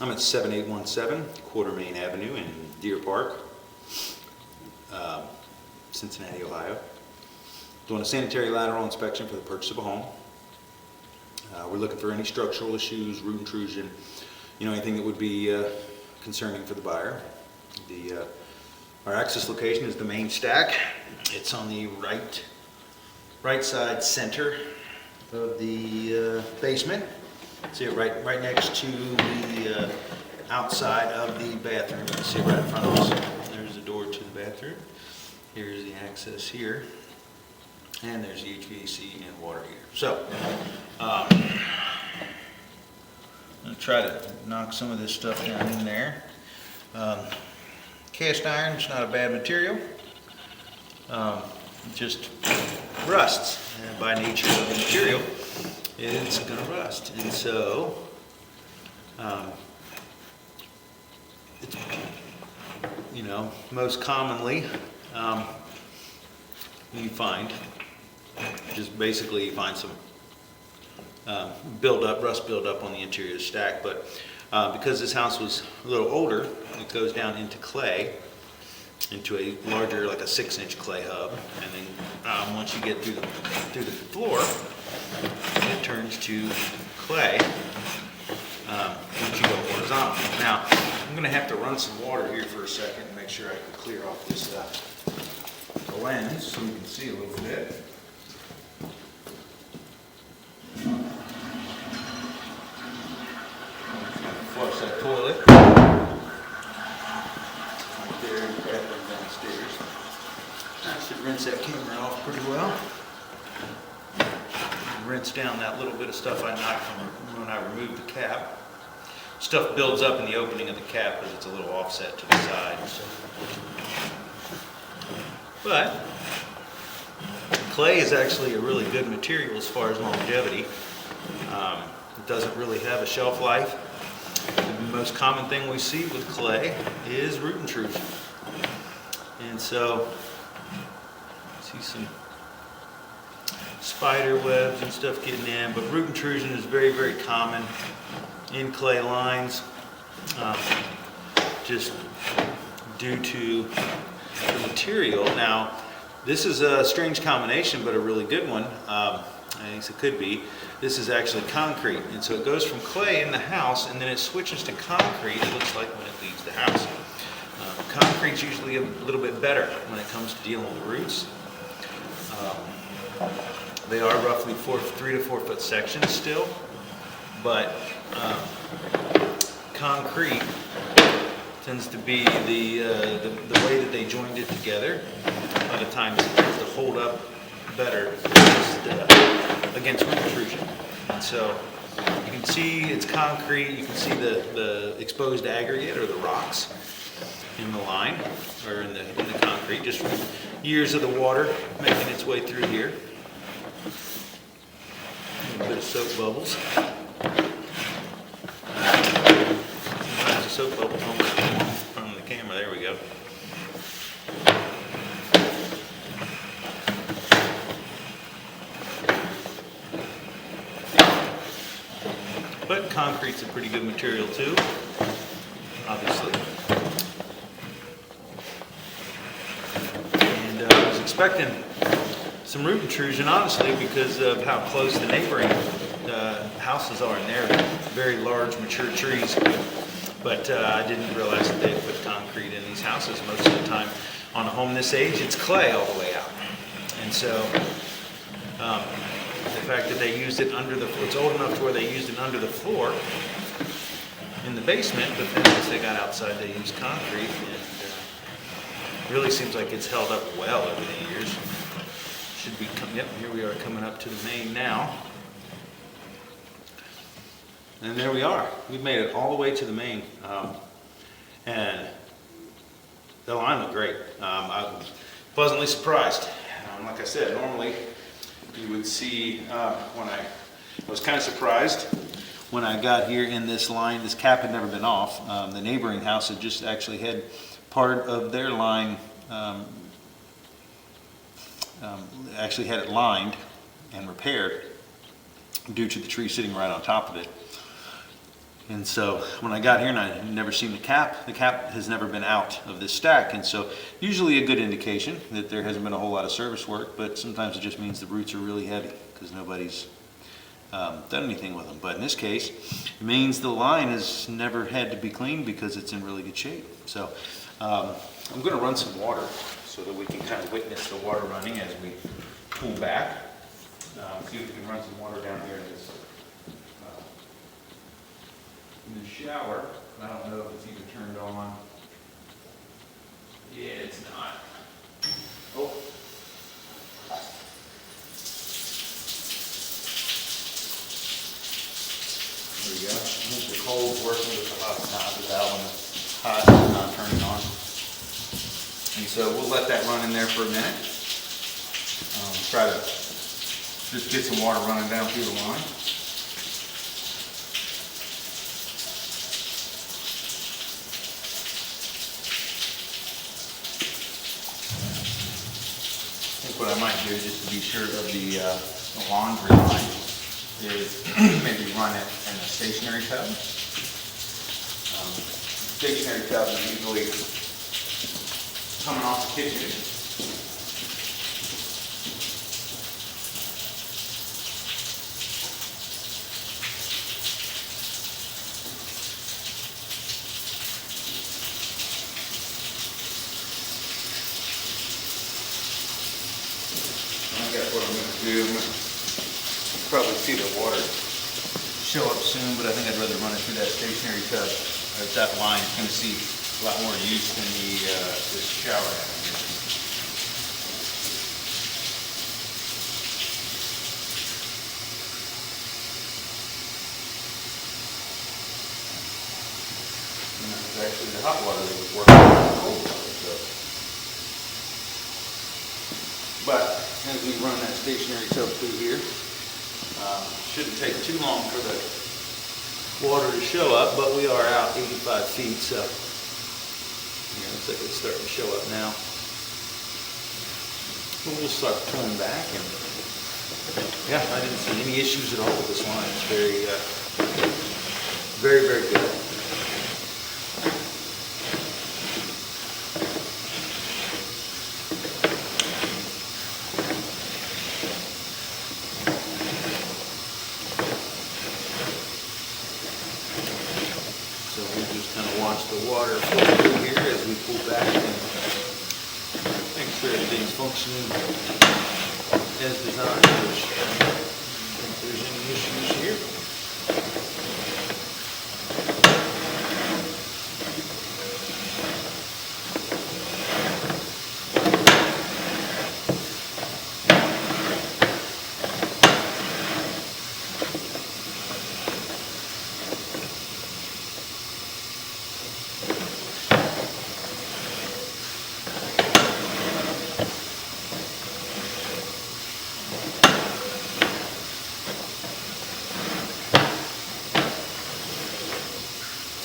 I'm at 7817 Quarter Main Avenue in Deer Park, Cincinnati, Ohio. Doing a sanitary lateral inspection for the purchase of a home. We're looking for any structural issues, root intrusion, anything that would be concerning for the buyer. Our access location is the main stack. It's on the right side center of the basement. See it right next to the outside of the bathroom. You can see it right in front of us. There's the door to the bathroom. Here's the access here. And there's the HVAC and water heater. So, I'm going to try to knock some of this stuff down in there. Cast iron is not a bad material. It just rusts. And by nature of the material, it's going to rust. And so, it's, most commonly, you find, just basically you find some rust buildup on the interior stack. But because this house was a little older, it goes down into clay, into a larger, like a 6-inch clay hub, and then once you get through the floor, it turns to clay once you go horizontal. Now, I'm going to have to run some water here for a second and make sure I can clear off this lens so we can see a little bit. Flush that toilet. Right there, and bathroom downstairs. I should rinse that camera off pretty well. Rinse down that little bit of stuff I knocked from when I removed the cap. Stuff builds up in the opening of the cap because it's a little offset to the side. So. But clay is actually a really good material as far as longevity. It doesn't really have a shelf life. The most common thing we see with clay is root intrusion. And so, see some spider webs and stuff getting in, but root intrusion is very, very common in clay lines, just due to the material. Now, this is a strange combination, but a really good one. I guess it could be. This is actually concrete, and so it goes from clay in the house, and then it switches to concrete. It looks like when it leaves the house. Concrete's usually a little bit better when it comes to dealing with roots. They are roughly 3 to 4 foot sections still, but concrete tends to be the way that they joined it together. A lot of times it tends to hold up better against root intrusion. And so you can see it's concrete. You can see the exposed aggregate or the rocks in the line or in the concrete, just from years of the water making its way through here. A bit of soap bubbles. Sometimes the soap bubbles almost come off from the camera. There we go. But concrete's a pretty good material too, obviously. And I was expecting some root intrusion, honestly, because of how close the neighboring houses are, and they're very large, mature trees. But I didn't realize that they had put concrete in these houses. Most of the time, on a home this age, it's clay all the way out. And so, the fact that they used it under the floor, it's old enough to where they used it under the floor in the basement, but then once they got outside, they used concrete, and really seems like it's held up well over the years. Should be yep, here we are coming up to the main now. And there we are. We've made it all the way to the main. And the line looked great. I was pleasantly surprised. Like I said, normally you would see when I was kind of surprised when I got here in this line. This cap had never been off. The neighboring house had just actually had part of their line actually had it lined and repaired due to the tree sitting right on top of it. And so when I got here and I had never seen the cap has never been out of this stack. And so usually a good indication that there hasn't been a whole lot of service work, but sometimes it just means the roots are really heavy because nobody's done anything with them. But in this case, it means the line has never had to be cleaned because it's in really good shape. So I'm going to run some water so that we can kind of witness the water running as we pull back. See if we can run some water down here in this in the shower. I don't know if it's even turned on. Yeah, it's not. Oh. There we go. I think the cold's working with the hot, not the valve on the hot, it's not turning on. And so we'll let that run in there for a minute. Try to just get some water running down through the line. What I might do, just to be sure of the laundry line, is maybe run it in a stationary tub. Stationary tub is usually coming off the kitchen. What I'm going to do, you'll probably see the water show up soon, but I think I'd rather run it through that stationary tub. That line is going to see a lot more use than this shower having here. And that was actually the hot water that was working on the cold water. So. But as we run that stationary tub through here, shouldn't take too long for the water to show up, but we are out 85 feet, so looks like it's starting to show up now. We'll start pulling back, and yeah, I didn't see any issues at all with this line. It's very, very good. So we'll just kind of watch the water flow through here as we pull back and make sure everything's functioning as designed. I don't think there's any issues here.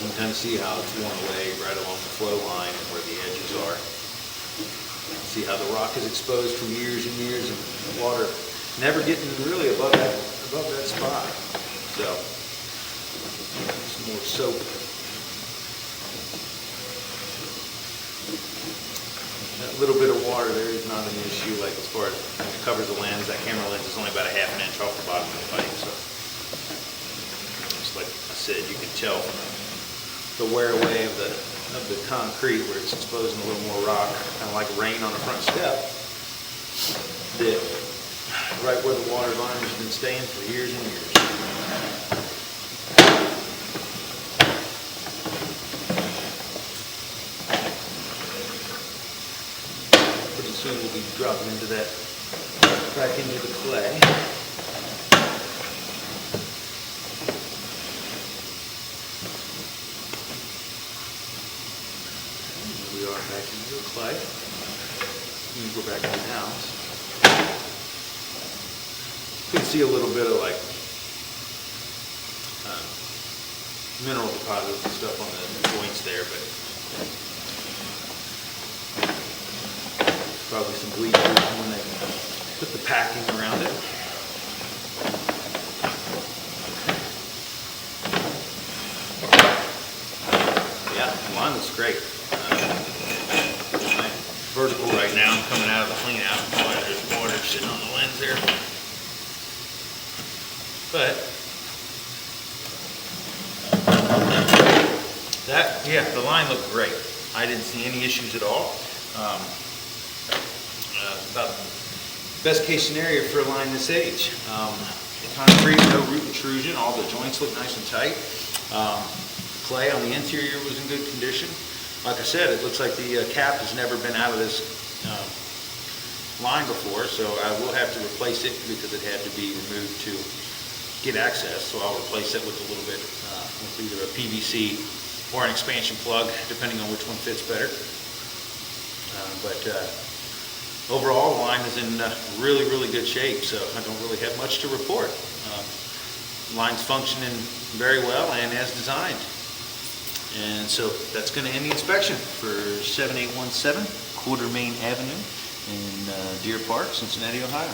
You can kind of see how it's worn away right along the flow line and where the edges are. See how the rock is exposed from years and years of water never getting really above that spot. So some more soap. That little bit of water there is not an issue, like as far as it covers the lens. That camera lens is only about a half an inch off the bottom of the pipe, so just like I said, you can tell from the wear away of the concrete where it's exposing a little more rock, kind of like rain on the front step, that right where the water line has been staying for years and years. Pretty soon we'll be dropping into that, back into the clay. We are back into the clay. Let me go back to the house. You can see a little bit of like mineral deposits and stuff on the joints there, but probably some bleach when they put the packing around it. line looks great. I'm vertical right now, I'm coming out of the clean out. That's why there's water sitting on the lens there. But yeah, the line looked great. I didn't see any issues at all. About the best case scenario for a line this age. Concrete, no root intrusion, all the joints look nice and tight. Clay on the interior was in good condition. Like I said, it looks like the cap has never been out of this line before, so I will have to replace it because it had to be removed to get access. So I'll replace it with a little bit, with either a PVC or an expansion plug, depending on which one fits better. But overall, the line is in really, really good shape, so I don't really have much to report. The line's functioning very well and as designed. And so that's going to end the inspection for 7817 Quarter Main Avenue in Deer Park, Cincinnati, Ohio.